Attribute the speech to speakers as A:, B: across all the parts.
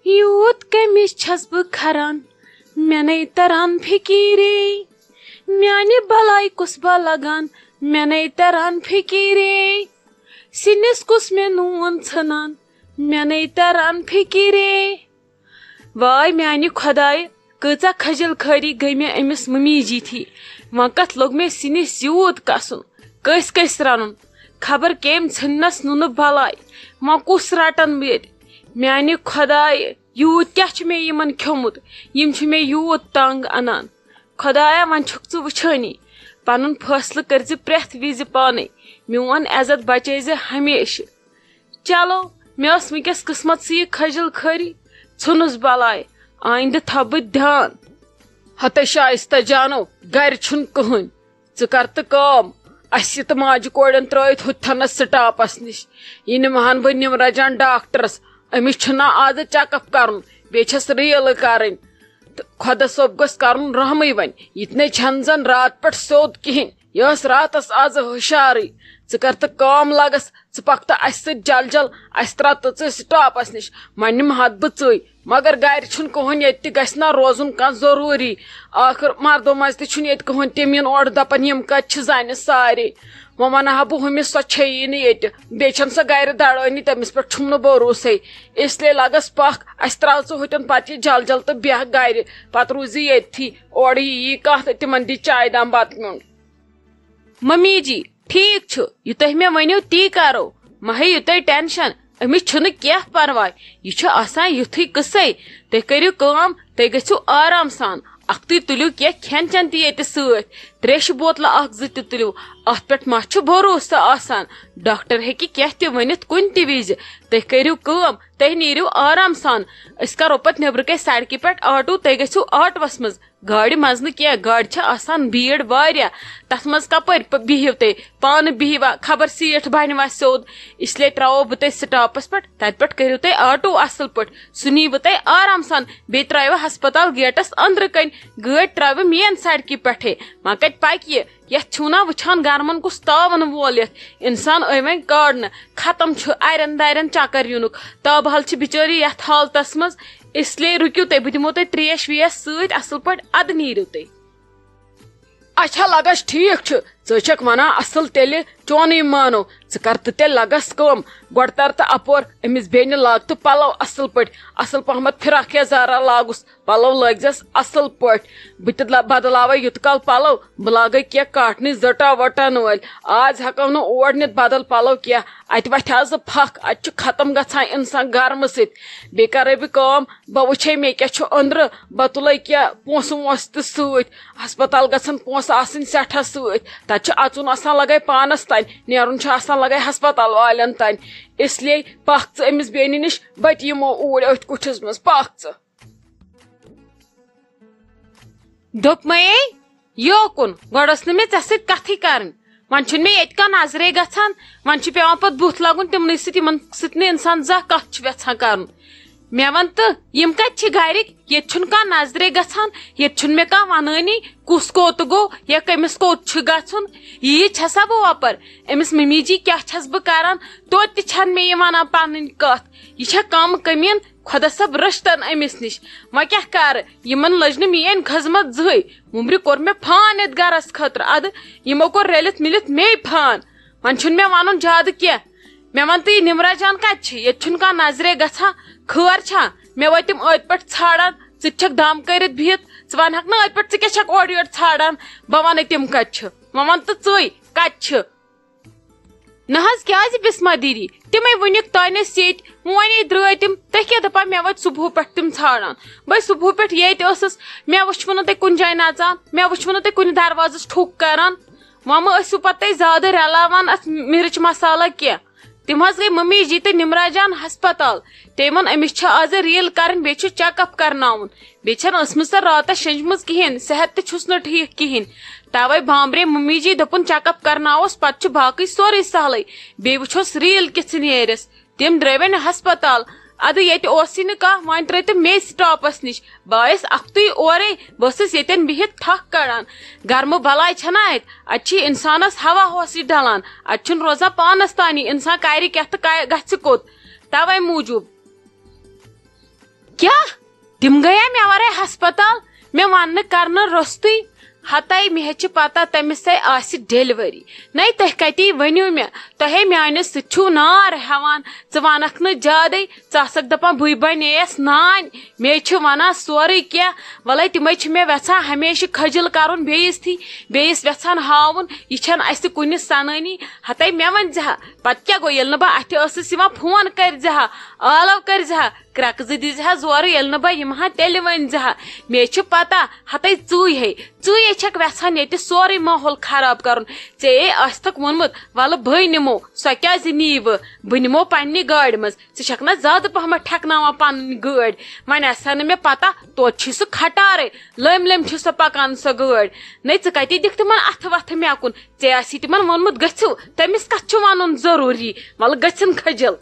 A: یوت کمس چھس بہ کھران مے نے تران فکیرے میانہ بلائی کس با لگان مے نے تران فکیرے سنس کس مے نون ژھنان مے نے تران فکیرے وائے میانہ خدائے کۭژاہ کھجل کھٲری گٔے مےٚ أمِس ممی جی تھی وۄنۍ کتھ لوٚگ مےٚ سِنِس یوٗت کسُن کٔسۍ کٔسۍ رنُن خبر کٔمۍ ژھٕننس نُنہٕ بلاے وۄنۍ کُس رٹن بہٕ ییٚتہِ میانہِ خدایہِ یوٗت کیٛاہ چھُ مےٚ یِمن کھیوٚمُت یِم چھِ مےٚ یوٗت تنگ انان خدایا وۄنۍ چھُکھ ژٕ وٕچھٲنی پنُن فٲصلہٕ کٔرۍ زِ پرٛٮ۪تھ وِزِ پانے میون عزت بچٲے زِ ہمیشہِ چلو مےٚ ٲس وٕنکیٚس قٕسمتسٕے یہِ کھجل کھٲری ژھٕنُس بلاے آیندٕ تھاو بہٕ دھیان ہتے شائستہ جانو گرِ چھُنہٕ کٕہٕنۍ ژٕ کر تہٕ کٲم اسہِ تہٕ ماجہِ کورٮ۪ن ترٲیِتھ ہُتھنس سٹاپس نِش یہِ نِمہان بہٕ نِمرجان ڈاکٹرس أمِس چھُنا آز چیک اپ کرُن بیٚیہِ چھس ریٖلہٕ کرٕنۍ تہٕ خۄدا صٲب گوٚژھ کرُن رحمٕے وۄنۍ یہِ تہِ نے چھنہٕ زن رات پٮ۪ٹھ سیوٚد کِہیٖنۍ یہِ ٲس راتس آز ہُشارٕے ژٕ کر تہٕ کٲم لگس ژٕ پکھ تہٕ اسہِ سۭتۍ جل جل اسہِ ترٛا تہٕ ژٕ سٹاپس نِش وۄنۍ نِمہٕ بہٕ ژٕے مگر گرِ چھُنہٕ کٕہٕنۍ ییٚتہِ تہِ گژھِ نا روزُن کانٛہہ ضروٗری آخر مردو منٛز تہِ چھُنہٕ ییٚتہِ کٕہٕنۍ تِم یِن اورٕ دپن یِم کتہِ چھِ زنہِ سارے وۄنۍ ونہٕ ہا بہٕ ہُمِس سۄ چھیی نہٕ ییٚتہِ بیٚیہِ چھنہٕ سۄ گرِ دڑٲنی تٔمِس پٮ۪ٹھ چھُم نہٕ بھروسے اسلیے لگس پکھ اسہِ ترٛاو ژٕ ہُتٮ۪ن پتہٕ یہِ جل جل تہٕ بیٚہہ گرِ پتہٕ روٗزِ ییٚتھی اورٕ یی کانٛہہ تہٕ تِمن دی چایہِ دام بتہٕ میوٚنڈ ممی جی ٹھیٖک چھُ یہِ تُہۍ مےٚ ؤنِو تی کرو مہ ہیٚیِو تُہۍ ٹینشن أمِس چھُنہٕ کینٛہہ پرواے یہِ چھُ آسان یُتھُے قٕصے تُہۍ کٔرِو کٲم تُہۍ گٔژھِو آرام سان اکھتُے تُلِو کینٛہہ کھٮ۪ن چٮ۪ن تہِ ییٚتہِ سۭتۍ تریشہِ بوتلہٕ اکھ زٕ تہِ تُلِو اتھ پٮ۪ٹھ ما چھُ بھروسہٕ آسان ڈاکٹر ہیٚکہِ کینٛہہ تہِ ؤنِتھ کُنہِ تہِ وِزِ تُہۍ کٔرِو کٲم تُہۍ نیٖرِو آرام سان أسۍ کرو پتہٕ نیبرٕ کَنۍ سڑکہِ پٮ۪ٹھ آٹوٗ تُہۍ گٔژھِو آٹوٗوس منٛز گاڑِ منٛز نہٕ کینٛہہ گاڑِ چھِ آسان بھیٖڑ واریاہ تتھ منٛز کپٲرۍ بِہِو تُہۍ پانہٕ بِہِوا خبر سیٖٹ بنِوا سیوٚد اسلیے ترٛاوو بہٕ تۄہہِ سٹاپس پٮ۪ٹھ تتہِ پٮ۪ٹھ کٔرِو تُہۍ آٹوٗ اصل پٲٹھۍ سُہ نیٖوٕ تۄہہِ آرام سان بیٚیہِ ترٛایوٕ ہسپتال گیٹس أنٛدرٕ کنۍ گٲڑۍ ترٛایوٕ مین سڑکہِ پٮ۪ٹھے وۄنۍ کتہِ پکہِ یہِ یتھ چھُو نا وٕچھان گرمن کُس تاون وول یتھ انسان أے وۄنۍ کاڑنہٕ ختم چھُ اَرٮ۪ن دارٮ۪ن چکر یِنُک تابہل چھِ بِچٲری یتھ حالتس منٛز اسلیے رُکِو تُہۍ بہٕ دِمو تۄہہِ تریش ویش سۭتۍ اصل پٲٹھۍ ادٕ نیٖرِو تُہۍ اچھا لگس ٹھیٖک چھُ ژٕ چھکھ ونان اصل تیٚلہِ چونٕے مانو ژٕ کر تہٕ تیٚلہِ لگس کٲم گۄڈٕ تر تہٕ اپور أمِس بیٚنہِ لاگ تہٕ پلو اصل پٲٹھۍ اصل پہمتھ فراک یزارا لاگُس پلو لٲگزٮ۪س اصل پٲٹھۍ بہٕ تہِ بدلاوے یُت کال پلو بہٕ لاگے کینٛہہ کاٹنٕچ زٔٹا وٹن وٲلۍ آز ہٮ۪کو نہٕ اور نِتھ بدل پلو کینٛہہ اتہِ وتھِ آز پھکھ اتہِ چھُ ختم گژھان انسان گرمہٕ سۭتۍ بیٚیہِ کرے بہٕ کٲم بہٕ وٕچھے مےٚ کیٛاہ چھُ أنٛدرٕ بہٕ تُلے کینٛہہ پونٛسہٕ وونٛسہٕ تہِ سۭتۍ ہسپتال گژھن پونٛسہٕ آسٕنۍ سٮ۪ٹھاہ سۭتۍ تتہِ چھُ اژُن آسان لگے پانس تانۍ نیرُن چھُ آسان لگے ہسپتال والٮ۪ن تانۍ اسلیے پکھ ژٕ أمِس بیٚنہِ نِش بہٕ تہِ یِمو اوٗرۍ أتھۍ کُٹھِس منٛز پکھ ژٕ دوٚپمَے یوکُن گۄڈٕ ٲس نہٕ مےٚ ژےٚ سۭتۍ کتھٕے کرٕنۍ وۄنۍ چھُنہٕ مےٚ ییٚتہِ کانٛہہ نظرے گژھان وۄنۍ چھُ پیوان پتہٕ بُتھ لاگُن تِمنٕے سۭتۍ یِمن سۭتۍ نہٕ انسان زانٛہہ کتھ چھُ یژھان کرُن مےٚ وَن تہٕ یِم کتہِ چھِ گرِکۍ ییٚتہِ چھُنہٕ کانٛہہ نظرے گژھان ییٚتہِ چھُنہٕ مےٚ کانٛہہ ونٲنی کُس کوٚت گوٚو یا کٔمِس کوٚت چھُ گژھُن یی چھسا بہٕ وۄپر أمِس ممی جی کیٛاہ چھس بہٕ کران توتہِ تہِ چھنہٕ مےٚ یہِ ونان پنٕنۍ کتھ یہِ چھےٚ کم کٔمیٖن خۄدا صٲب رٔچھتن أمِس نِش وۄنۍ کیٛاہ کرٕ یِمن لٔج نہٕ میٲنۍ خٔذمت زٕہٕے وُمبرِ کوٚر مےٚ فان یتھ گرس خٲطرٕ ادٕ یِمو کوٚر رٔلِتھ مِلِتھ مے فان وۄنۍ چھُنہٕ مےٚ ونُن زیادٕ کینٛہہ مےٚ ون تہٕ یہِ نمرا جان کتہِ چھِ ییٚتہِ چھُنہٕ کانٛہہ نظرے گژھان خٲر چھا مےٚ وٲتۍ تِم أتۍ پٮ۪ٹھ ژھانڈان ژٕ تہِ چھکھ دم کٔرِتھ بِہِتھ ژٕ ونہکھ نہٕ أتۍ پٮ۪ٹھ ژٕ کیٛاہ چھکھ اورٕ یورٕ ژھانڈان بہٕ ونَے تِم کتہِ چھِ وۄنۍ ون تہٕ ژٕے کتہِ چھِ نہ حظ کیٛازِ بسما دیدی تِمے وُنیُک تانٮ۪س ییٚتہِ وۄنۍ درٛاے تِم تُہۍ کیٛاہ دپان مےٚ وٲتۍ صبحو پٮ۪ٹھ تِم ژھانڈان بہٕ صبحو پٮ۪ٹھ ییٚتہِ ٲسٕس مےٚ وٕچھوٕ نہٕ تُہۍ کُنہِ جایہِ نژان مےٚ وٕچھوٕ نہٕ تُہۍ کُنہِ دروازس ٹھُک کران وۄنۍ مہ ٲسِو پتہٕ تُہۍ زیادٕ رلاوان اتھ مِرٕچ مسالا کینٛہہ تِم حظ گٔے ممی جی تہٕ نمرا جان ہسپتال تٔمۍ ووٚن أمِس چھِ آز ریٖل کرٕنۍ بیٚیہِ چھُ چیک اپ کرناوُن بیٚیہِ چھنہٕ ٲسمٕژ سۄ راتس شٔنجمٕژ کِہینۍ صحت تہِ چھُس نہٕ ٹھیٖک کِہینۍ توے بامبرے ممی جی دوٚپُن چیک اپ کرناووس پتہٕ چھُ باقٕے سورُے سہلٕے بیٚیہِ وٕچھوس ریٖل کِژھ نیرٮ۪س تِم درٛاے وۄنۍ ہسپتال ادٕ ییٚتہِ اوسُے نہٕ کانٛہہ وۄنۍ ترٛٲے تِم مے سٹاپس نِش بہٕ آیس اکھتُے اورے بہٕ ٲسٕس ییٚتٮ۪ن بِہِتھ تھکھ کڑان گرمہٕ بلاے چھنا اتہِ اتہِ چھِ انسانس ہوا ہوسٕے ڈلان اتہِ چھُنہٕ روزان پانس تانی انسان کرِ کیٛاہ تہٕ گژھِ کوٚت توے موٗجوٗب کیا تم گیا مے ورے ہسپتال مے ون کرنا روستٕے ہتاے مے چھ پتہ تمس آس ڈیلیوری نئی تہ کتی ونیو مے تہے میانس سچو نار ہیوان ژٕ ونکھ نہ زیادے ژٕ آسکھ دپان بٕے بنییس نانۍ مے چھ ونان سورُے کینٛہہ ولے تمے چھ مے ویژھان ہمیشہ خجل کرُن بیٚیس ویژھان ہاوُن یہ چھن اسہ کُنہِ سنٲنی ہتاے مے ون زِہا پتہٕ کیاہ گوٚو ییٚلہِ نہٕ بہٕ اتھِ ٲسٕس یِوان فون کرزِہا آلو کرزِہا کرکہٕ زٕ دِزِہا زورٕ ییٚلہِ نہٕ بہٕ یِمہا تیٚلہِ ؤنزِہا مے چھُ پتہ ہتاے ژٕے چھکھ ویژھان ییٚتہِ سورُے ماحول خراب کرُن ژےٚ ٲسۍتھکھ ووٚنمُت ولہٕ بٕے نِمو سۄ کیازِ نیٖوٕ بہٕ نِمو پننہِ گاڑِ منٛز ژٕ چھکھ نہ زیادٕ پہمتھ ٹھیکناوان پنٕنۍ گٲڑۍ وۄنۍ آسہِ ہا نہٕ مےٚ پتہ توتہِ چھُے سُہ کھٹارے لٔمۍ لٔمۍ چھِ سۄ پکان سۄ گٲڑۍ نٔے ژٕ کتہِ دِکھ تِمن اتھٕ وتھٕ مےٚ کُن ژےٚ آسی تِمن ووٚنمُت گٔژھِو تٔمِس کتھ چھُ ونُن ضروٗری ولہٕ گٔژھِن کھٔجل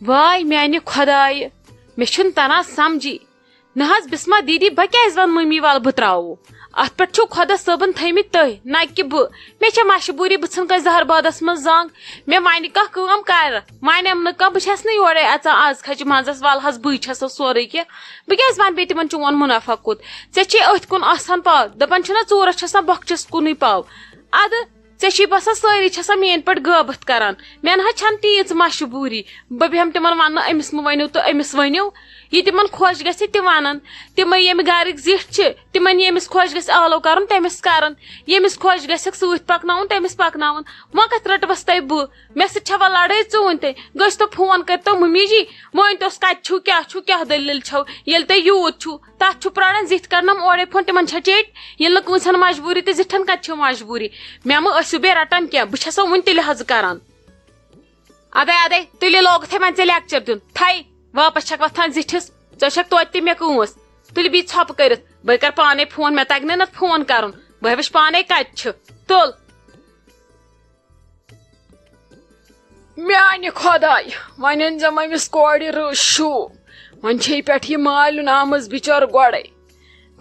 A: واے میانہِ خۄدایہِ مےٚ چھُنہٕ تران سمجھی نہ حظ بسما دیدی بہٕ کیازِ ون مٔمی ول بہٕ تراوو اتھ پٮ۪ٹھ چھُ خۄدا صٲبن تھٲیمٕتۍ تُہۍ نہ کہِ بہٕ مےٚ چھےٚ مجبوٗری بہٕ ژھٕن کٲنٛسہِ زہربادس منٛز زنٛگ مےٚ ونہِ کانٛہہ کٲم کرٕ ونیم نہٕ کانٛہہ بہٕ چھس نہٕ یورے اژان آز کھجہِ منٛزس ول حظ بٕے چھسو سورُے کینٛہہ بہٕ کیازِ ونہٕ بیٚیہِ تِمن چون منافع کوٚت ژےٚ چھے أتھۍ کُن آسان پاو دپان چھِنہ ژوٗرس چھِ آسان بۄکچس کُنُے پاو ادٕ ژےٚ چھی باسان سٲری چھِ آسان میٲنۍ پٲٹھۍ غٲبت کران مےٚ نہ حظ چھنہٕ تیٖژ مجبوٗری بہٕ بیٚہمہٕ تِمن وننہٕ أمِس مہ ؤنِو تہٕ أمِس ؤنِو یہ تمن خۄش گژھِ تہِ ونن تِمے ییٚمہِ گرٕکۍ زِٹھۍ چھِ تِمن ییٚمِس خۄش گژھِ آلو کرُن تٔمِس کرن ییٚمِس خۄش گژھٮ۪کھ سۭتۍ پکناوُن تٔمِس پکناوُن وۄنۍ کتھ رٔٹوس تۄہہِ بہٕ مےٚ سۭتۍ چھوا لڑٲے ژوٗنٛٹھۍ تہِ گٔژھۍتو فون کٔرۍتو مٔمی جی مٲنۍتوس کتہِ چھُو کیٛاہ دٔلیٖل چھو ییٚلہِ تۄہہِ یوٗت چھُو تتھ چھُ پراران زِٹھۍ کرنم اورے فون تِمن چھا چیٚٹۍ ییٚلہِ نہٕ کٲنٛسہِ مجبوٗری تہٕ زِٹھن کتہِ چھِ مجبوٗری مےٚ مہ ٲسِو بیٚیہِ رٹان کینٛہہ بہٕ چھسو وُنہِ تہِ لحاظ کران ادے تُلہِ لوگُتھ وۄنۍ ژےٚ لیکچر دیُن تھے واپس چھکھ وتھان زِٹھِس ژےٚ چھکھ توتہِ تہِ مےٚ کٲنٛس تُلہِ بیٚیہِ ژھۄپہٕ کٔرِتھ بہٕ کرٕ پانے فون مےٚ تگہِ نہٕ نتہٕ فون کرُن بہٕ وٕچھ پانے کتہِ چھُ تُل میانہِ خۄدایہِ وۄنۍ أنزٮ۪م أمِس کورِ رٕژ شوٗب وۄنۍ چھے پٮ۪ٹھ یہِ مالِیُن آمٕژ بِچٲر گۄڈے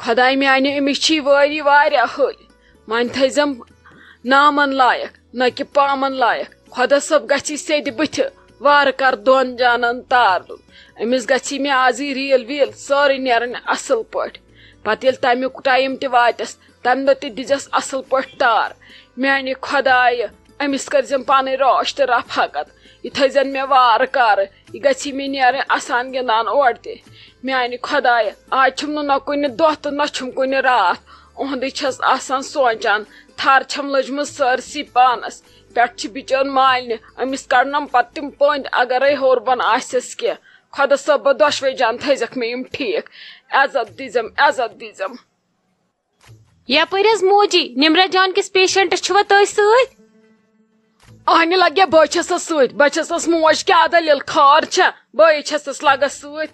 A: خۄداے میانہِ أمِس چھی وٲری واریاہ ہٕلۍ وۄنۍ تھٲیزٮ۪م نامن لایق نہ کہِ پامن لایق خۄدا صٲب گژھی سیٚدِ بٕتھِ وارٕ کر دۄن جانن تار دُن أمِس گژھی مےٚ آزٕے ریٖل ویٖل سٲرٕے نیرٕنۍ اصل پٲٹھۍ پتہٕ ییٚلہِ تمیُک ٹایم تہِ واتٮ۪س تمہِ دۄہ تہِ دِزٮ۪س اصل پٲٹھۍ تار میانہِ خۄدایہِ أمِس کٔرزٮ۪م پنٕنۍ روش تہٕ رفاقت یہِ تھٲیزٮ۪ن مےٚ وارٕ کارٕ یہِ گژھی مےٚ نیرٕنۍ اسان گِنٛدان اورٕ تہِ میانہِ خۄدایہِ آز چھُم نہٕ نہ کُنہِ دۄہ تہٕ نہ چھُم کُنہِ راتھ اُہُنٛدُے چھس آسان سونچان تھر چھم لٔجمٕژ سٲرسٕے پانس پٮ۪ٹھ چھِ بِچٲر مالنہِ أمِس کڑنم پتہٕ تِم پٔنٛدۍ اگرے ہیوٚر بۄن آسٮ۪س کینٛہہ خۄدا صٲبا دۄشوے جان تھٲیزکھ مےٚ یِم ٹھیٖک عزت دیٖزٮ۪م یپٲرۍ حظ موجی نمرا جان کِس پیشنٹس چھُوا تُہۍ سۭتۍ اہنہِ لگیا بہٕ چھسس سۭتۍ بہٕ چھسس موج کیٛاہ دٔلیٖل خٲر چھا بہٕ چھسس لگس سۭتۍ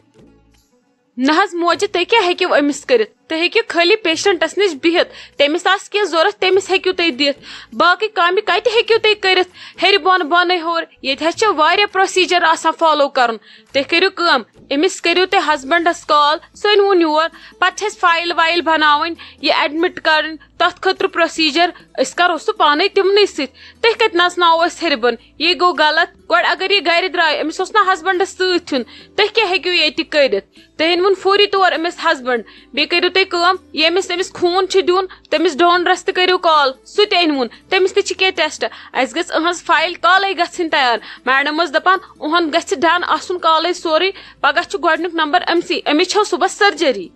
A: نہ حظ موجی تُہۍ کیٛاہ ہیٚکِو أمِس کٔرِتھ تُہۍ ہیٚکِو خٲلی پیشنٹس نِش بِہِتھ تٔمِس آسہِ کینٛہہ ضوٚرتھ تٔمِس ہیٚکِو تُہۍ دِتھ باقٕے کامہِ کتہِ ہیٚکِو تُہۍ کٔرِتھ ہیٚرِ بۄن بۄنٕے ہیوٚر ییٚتہِ حظ چھِ واریاہ پروسیٖجر آسان فالو کرُن تُہۍ کٔرِو کٲم أمِس کٔرِو تُہۍ ہسبنڈس کال سُہ أنۍوُن یور پتہٕ چھِ اَسہِ فایل وایل بناوٕنۍ یہِ ایڈمِٹ کرٕنۍ تتھ خٲطرٕ پروسیٖجر أسۍ کرو سُہ پانے تِمنٕے سۭتۍ تُہۍ کتہِ نژناوو أسۍ ہیٚرِ بۄن یہِ گوٚو غلط گۄڈٕ اگر یہِ گرِ درٛاے أمِس اوس نا ہسبنڈس سۭتۍ یُن تُہۍ کیٛاہ ہیٚکِو ییٚتہِ کٔرِتھ تُہۍ أنۍوُن فوری طور أمِس ہسبنڈ بیٚیہِ کٔرِو تُہۍ کٲم ییٚمِس أمِس خوٗن چھُ دیُن تٔمِس ڈونرس تہِ کٔرِو کال سُہ تہِ أنۍوُن تٔمِس تہِ چھِ کینٛہہ ٹیسٹ اسہِ گژھِ أہنٛز فایل کالے گژھٕنۍ تیار میڈم ٲس دپان اُہُنٛد گژھِ ڈن آسُن کالے سورُے پگہہ چھُ گۄڈنیُک نمبر أمسٕے أمِس چھو صبحس سرجری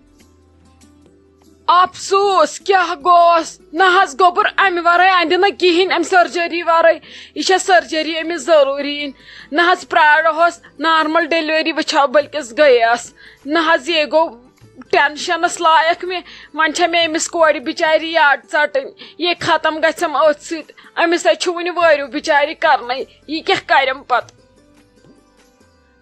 A: افسوٗس کیٛاہ گوس نہ حظ گوٚبُر امہِ ورٲے اندِ نہٕ کِہینۍ امہِ سرجری ورٲے یہِ چھےٚ سرجری أمِس ضروٗری یِنۍ نہ حظ پرٛارہوس نارمل ڈیلؤری وٕچھو بٔلکِس گٔیس نہ حظ یے گوٚو ٹینشنس لایق مےٚ وۄنۍ چھےٚ مےٚ أمِس کورِ بِچارِ یاد ژٹٕنۍ یہِ ختم گژھٮ۪م أتھۍ سۭتۍ أمِس حظ چھُ وُنہِ وٲرِو بِچارِ کرنَے یہِ کیٛاہ کرٮ۪م پتہٕ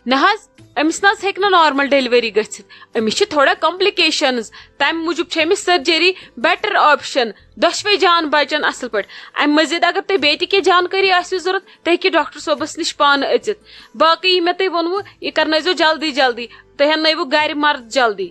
A: نہ حظ أمِس نہ حظ ہیٚکہِ نہٕ نارمل ڈیلؤری گٔژھِتھ أمِس چھِ تھوڑا کمپلِکیشنز تمہِ موٗجوٗب چھِ أمِس سرجری بیٹر آپشن دۄشوے جان بچن اصل پٲٹھۍ امہِ مزید اگر تۄہہِ بیٚیہِ تہِ کینٛہہ جانکٲری آسوٕ ضروٗرت تُہۍ ہیٚکِو ڈاکٹر صٲبس نِش پانہٕ أژِتھ باقٕے یہِ مےٚ تۄہہِ ووٚنوٕ یہِ کرنٲیزیو جلدی جلدی تُہۍ اننٲیوٕ گرِ مرد جلدی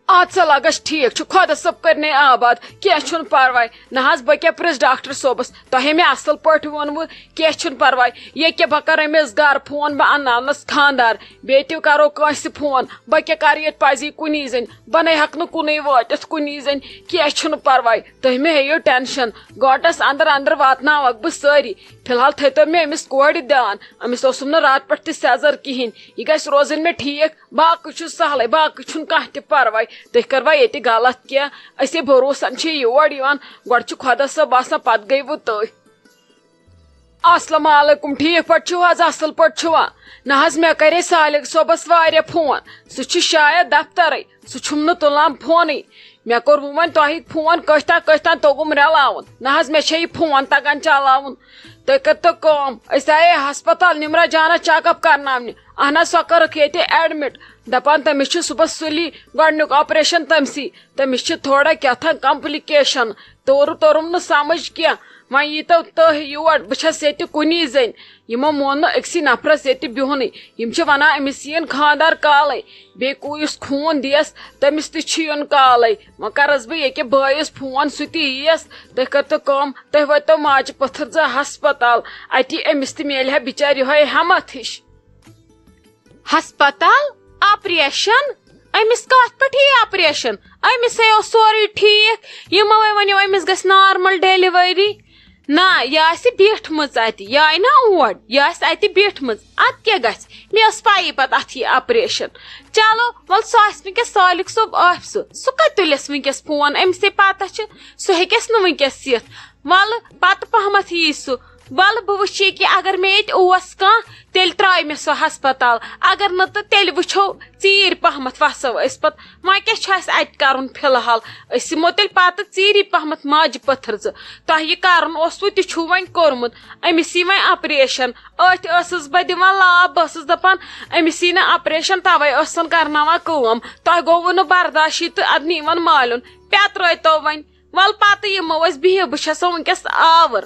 A: آسا لگس ٹھیک خدا صٲب کرنے آباد کی پرواے نہ بہ کیا پرس ڈاکٹر صوبس تہ مے اصل پٲٹھۍ ووٚنوٕ کی پرواے یہ کہ بہ کر أمِس گھر فون بہ انناونس خاندار بیٚیہِ تہِ کرو کٲنٛسہِ فون بہ کیا کر ییٚتہِ پزی کُنی زٔنۍ بہ نے ہٮ۪کہٕ نہٕ کُنُے وٲتِتھ کُنی زٔنۍ کی پرواے تُہۍ مہ ہیٚیِو ٹینشن گٲنٛٹس اندر اندر واتناوکھ بہٕ سٲری فی الحال تھٲیتو مےٚ أمِس کورِ دھیان أمِس اوسُم نہٕ راتہٕ پٮ۪ٹھ تہِ سیزر کہیٖنۍ یہِ گژھِ روزٕنۍ مےٚ ٹھیٖک باقٕے چھُ سہلٕے باقٕے چھُنہٕ کانٛہہ تہِ پرواے تُہۍ کروا ییٚتہِ غلط کینٛہہ أسے بروسن چھِ یور یِوان گۄڈٕ چھُ خۄدا صٲب آسان پتہٕ گٔے وٕ تُہۍ السلام علیکم ٹھیک پٲٹھۍ چھِو حظ اصل پٲٹھۍ چھِوا نہ حظ مےٚ کرے سالِق صٲبس واریاہ فون سُہ چھُ شاید دفترے سُہ چھُم نہٕ تُلان فونٕے مےٚ کوٚر وۄنۍ تۄہہِ فون کٔژتام توٚگُم رلاوُن نہ حظ مےٚ چھےٚ یہِ فون تگان چلاوُن تُہۍ کٔرتو کٲم أسۍ آیے ہسپتال نمرا جانس چیک اپ کرناونہِ اہن حظ سۄ کٔرٕکھ ییٚتہِ ایڈمٹ دپان تٔمِس چھُ صُبحس سُلی گۄڈنیُک آپریشن تٔمسٕے تٔمِس چھِ تھوڑا کیٛاتھام کمپلِکیشن توٚرُم نہٕ سمجھ کینٛہہ وۄنۍ ییٖتو تُہۍ یور بہٕ چھس ییٚتہِ کُنی زٔنۍ یِمو مون نہٕ أکسٕے نفرس ییٚتہِ بِہُنٕے یِم چھِ ونان أمِس یِیِن خاندار کالے بیٚیہِ یُس خوٗن دِیس تٔمِس تہِ چھُ یُن کالے وۄنۍ کرس بہٕ ییٚکیٛاہ بٲیِس فون سُہ تہِ یییس تُہۍ کٔرتو کٲم تُہۍ وٲتِو ماجہِ پٔتھٕر ژٕ ہسپتال اتی أمِس تہِ میلہِ ہا بِچارِ یِہوے ہٮ۪متھ ہِش ہسپتال آپریشن أمِس کتھ پٮ۪ٹھ یی آپریشن أمِسے اوس سورُے ٹھیٖک یِمو ونیو أمِس گژھِ نارمل ڈیلِؤری نہ یہِ آسہِ بیٖٹھمٕژ اَتہِ یہِ آیہِ نا اور یہِ آسہِ اَتہِ بیٖٹھمٕژ اَتھ کیٛاہ گژھِ مےٚ ٲس پَیی پَتہٕ اَتھ یی آپریشن چلو وَلہٕ سُہ آسہِ وٕنکیٚس سالِق صٲب آفسہٕ سُہ کَتہِ تُلٮ۪س وٕنکیٚس فون أمِسے پَتہ چھِ سُہ ہیٚکٮ۪س نہٕ وٕنکیٚس یِتھ وَلہٕ پَتہٕ پَہمَتھ یی سُہ وَلہٕ بہٕ وٕچھِ یہِ کہِ اگر مےٚ ییٚتہِ اوس کانٛہہ تیٚلہِ ترٛایہِ مےٚ سُہ ہسپتال اگر نہٕ تہٕ تیٚلہِ وٕچھو ژیٖرۍ پَہمَتھ وَسو أسۍ پَتہٕ وۄنۍ کیٛاہ چھُ اَسہِ اَتہِ کَرُن فِلحال أسۍ یِمو تیٚلہِ پَتہٕ ژیٖری پَہمَتھ ماجہِ پٔتھٕر ژٕ تۄہہِ یہِ کَرُن اوسوٕ تہِ چھُو وۄنۍ کوٚرمُت أمِس یی وۄنۍ آپریشن أتھۍ ٲسٕس بہٕ دِوان لاب بہٕ ٲسٕس دَپان أمِس یی نہٕ آپریشن تَوَے ٲسن کرناوان کٲم تۄہہِ گوٚوُ نہٕ برداشی تہٕ اَدٕ نیٖوَن مالیُن پٮ۪ترٲیتو وۄنۍ وَلہٕ پَتہٕ یِمو أسۍ بِہِو بہٕ چھَسو وٕنکیٚس آوٕر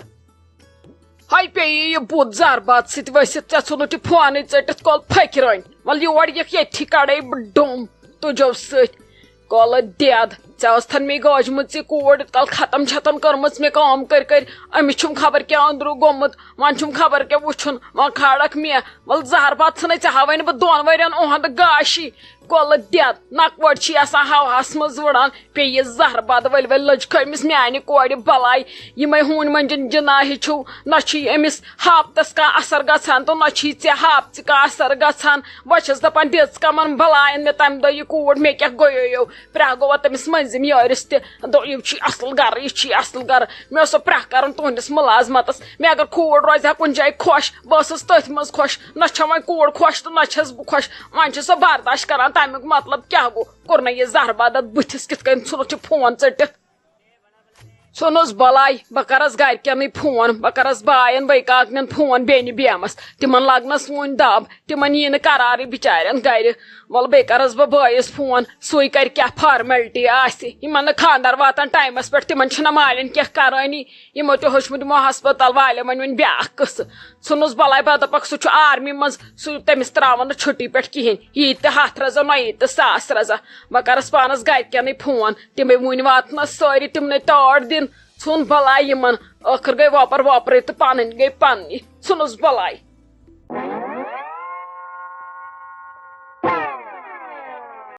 A: ہاے پیٚیہِ یہِ بُتھ زربات سۭتۍ ؤسِتھ ژےٚ ژھُنُتھ یہِ فونٕے ژٔٹِتھ کۄل پھٔکرٲنۍ وَلہٕ یور یِکھ ییٚتھی کَڑے بہٕ ڈوٚم تُجو سۭتۍ کۄلہٕ دٮ۪د ژےٚ ٲستھن مے گٲجمٕژ یہِ کوٗر یِتھ کال ختم چھتن کٔرمٕژ مےٚ کٲم کٔرۍ أمِس چھُم خبر کیٛاہ أنٛدرٕ گوٚمُت وۄنۍ چھُم خبر کیٛاہ وٕچھُن وۄنۍ کھالکھ مےٚ وَلہٕ زہربات ژھٕنَے ژےٚ ہاوے نہٕ بہٕ 2 ؤرین اُہُنٛد گاشی کۄلہٕ دٮ۪د نَکوَڑ چھِ آسان ہواہَس منٛز وٕڑان پیٚیہِ زہرباد ؤلۍ ؤلۍ لٔجکھٕ أمِس میانہِ کورِ بَلاے یِمے ہوٗنۍ مٔنٛجِن جِناہہِ چھُو نہ چھُے أمِس ہاپتس کانٛہہ اثر گژھان تہٕ نہ چھُے ژےٚ ہاپژِ کانٛہہ اثر گژھان بہٕ چھَس دَپان دِژ کَمن بَلایَن مےٚ تَمہِ دۄہ یہِ کوٗر مےٚ کیٛاہ گوٚیو پرٛاہ گوٚوا تٔمِس مٔنٛزِم یٲرِس تہِ دوٚپ یہِ چھُے اَصٕل گرٕ یہِ چھُے اَصٕل گرٕ مےٚ اوس سُہ پرٛاہ کَرُن تُہنٛدِس مُلازمتس مےٚ اگر کوٗر روزِ ہا کُنہِ جایہِ خۄش بہٕ ٲسٕس تٔتھۍ منٛز خۄش نہ چھےٚ وۄنۍ کوٗر خۄش تہٕ نہ چھَس بہٕ خۄش وۄنۍ چھِ سۄ برداش کران تَمیُک مطلب کیٛاہ گوٚو کوٚرنَے یہِ زہرباد اَتھ بٕتھِس کِتھ کٔنۍ ژھُنُتھ یہِ فون ژٔٹِتھ ژھُنُس بَلاے بہٕ کَرس گرِکٮ۪نٕے فون بہٕ کَرس باین بٔے کاکنٮ۪ن فون بیٚنہِ بیمس تِمن لگنس وُنۍ دب تِمن یی نہٕ قرارٕے بِچارٮ۪ن گرِ وَلہٕ بیٚیہِ کَرس بہٕ بٲیِس فون سُے کرِ کیٛاہ فارمیلٹی آسہِ یِمن نہٕ خاندار واتان ٹایمس پٮ۪ٹھ تِمن چھِنہ مالٮ۪ن کینٛہہ کرٲنی یِمو تہِ ہیوٚچھمُت یِمو ہسپتال والیو وۄنۍ بیٛاکھ قٕصہٕ ژھُنُس بَلاے بہٕ دَپکھ سُہ چھُ آرمی منٛز سُہ تٔمِس ترٛاوان نہٕ چھُٹی پٮ۪ٹھ کِہینۍ یی تہِ 100 رۄپیہِ نہ یی تہِ 100 رۄپیہِ بہٕ کَرس پانس گرِکٮ۪نٕے فون تِمے وُنہِ واتنس سٲری تِمنٕے تٲڑ دِنۍ ژھُن بَلاے یِمن ٲخٕر گٔے وۄپر وۄپرٕے تہٕ پنٕنۍ گٔے پننی ژھُنُس بَلاے